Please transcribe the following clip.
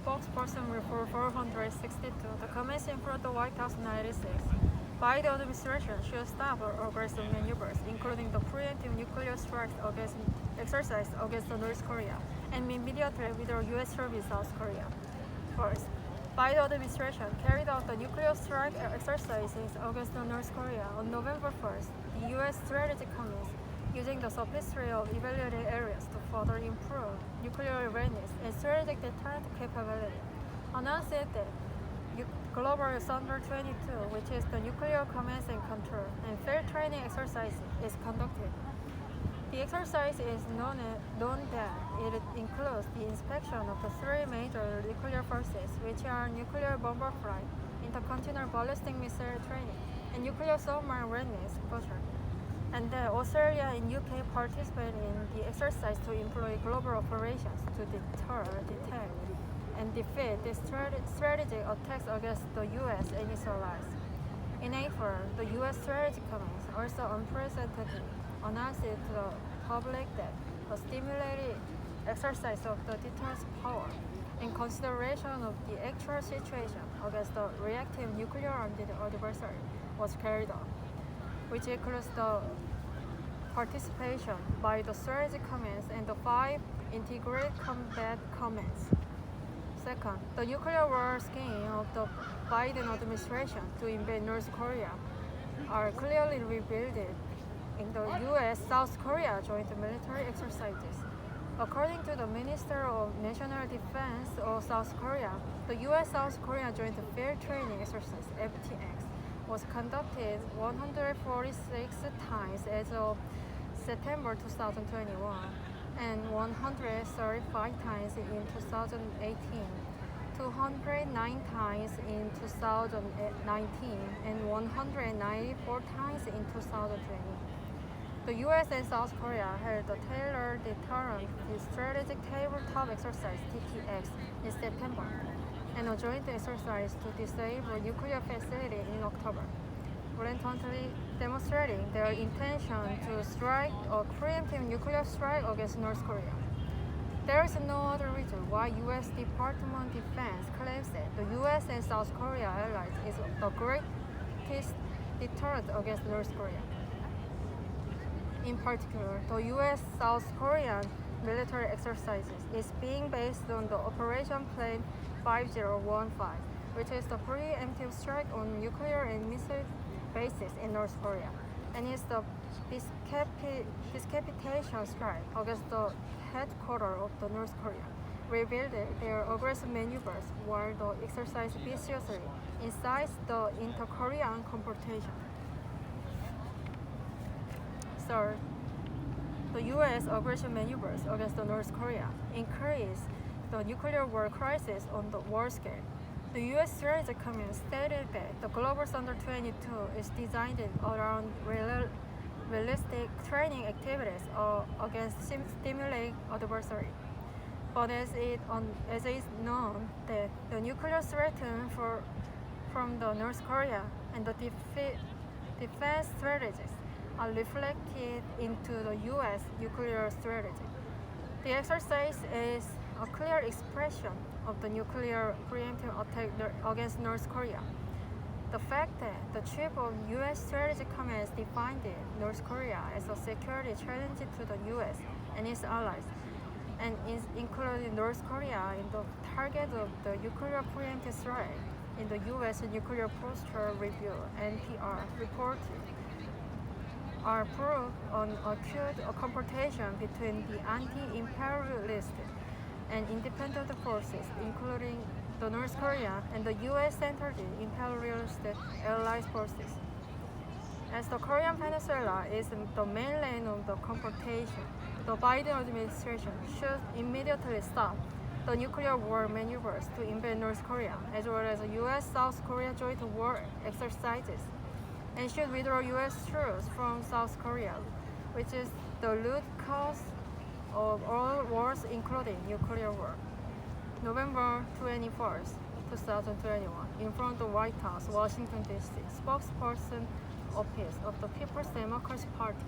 Spokesperson Report 462, the Commission for the White House 96. Biden administration should stop aggressive maneuvers, including the preemptive nuclear strikes exercise against North Korea, and immediately withdraw U.S. troops in South Korea. First, Biden administration carried out the nuclear strike exercises against North Korea on November 1st. The U.S. strategy comments using the sophisticated of evaluated areas to further improve nuclear readiness and strategic deterrent capability, announced that Global Thunder 22, which is the nuclear command and control and field training exercise, is conducted. The exercise is known that it includes the inspection of the three major nuclear forces, which are nuclear bomber flight, intercontinental ballistic missile training, and nuclear submarine readiness posture. And that Australia and UK participate in the exercise to employ global operations to deter, detect, and defeat the strategic attacks against the U.S. and its allies. In April, the U.S. Strategy Command also unprecedentedly announced to the public that a stimulated exercise of the deterrence power in consideration of the actual situation against the reactive nuclear armed adversary was carried out, which includes the participation by the strategic commands and the 5 integrated combat commands. Second, the nuclear war scheme of the Biden administration to invade North Korea are clearly revealed in the U.S.-South Korea joint military exercises. According to the Minister of National Defense of South Korea, the U.S.-South Korea Joint Field Training Exercise (FTX) was conducted 146 times as of September 2021 and 135 times in 2018, 209 times in 2019, and 194 times in 2020. The U.S. and South Korea held the Tailored Deterrent Strategic Tabletop Exercise (TTX) in September, and a joint exercise to disable a nuclear facility in October, blatantly demonstrating their intention to strike a preemptive nuclear strike against North Korea. There is no other reason why U.S. Department of Defense claims that the U.S. and South Korea allies is the greatest deterrent against North Korea. In particular, the U.S.-South Korean military exercises is being based on the Operation Plan 5015, which is the preemptive strike on nuclear and missile bases in North Korea, and is the decapitation strike against the headquarters of the North Korea, revealed their aggressive maneuvers while the exercise viciously incites the inter-Korean confrontation. Third, the U.S. aggression maneuvers against the North Korea increase the nuclear war crisis on the world scale. The U.S. Strategy Command stated that the Global Thunder 22 is designed around realistic training activities against stimulating adversary. But as it is known that the nuclear threat from the North Korea and the defense strategies are reflected into the U.S. nuclear strategy. The exercise is a clear expression of the nuclear preemptive attack against North Korea. The fact that the chief of U.S. Strategy Command defined North Korea as a security challenge to the U.S. and its allies, and is including North Korea in the target of the nuclear preemptive strike in the U.S. Nuclear Posture Review (NPR) report are proof on acute confrontation between the anti-imperialist and independent forces, including the North Korea and the U.S.-centered imperialist allied forces. As the Korean Peninsula is the main lane of the confrontation, the Biden administration should immediately stop the nuclear war maneuvers to invade North Korea, as well as the U.S.-South Korea joint war exercises, and should withdraw U.S. troops from South Korea, which is the root cause of all wars, including nuclear war. November 21st, 2021, in front of the White House, Washington, D.C., spokesperson office of the People's Democratic Party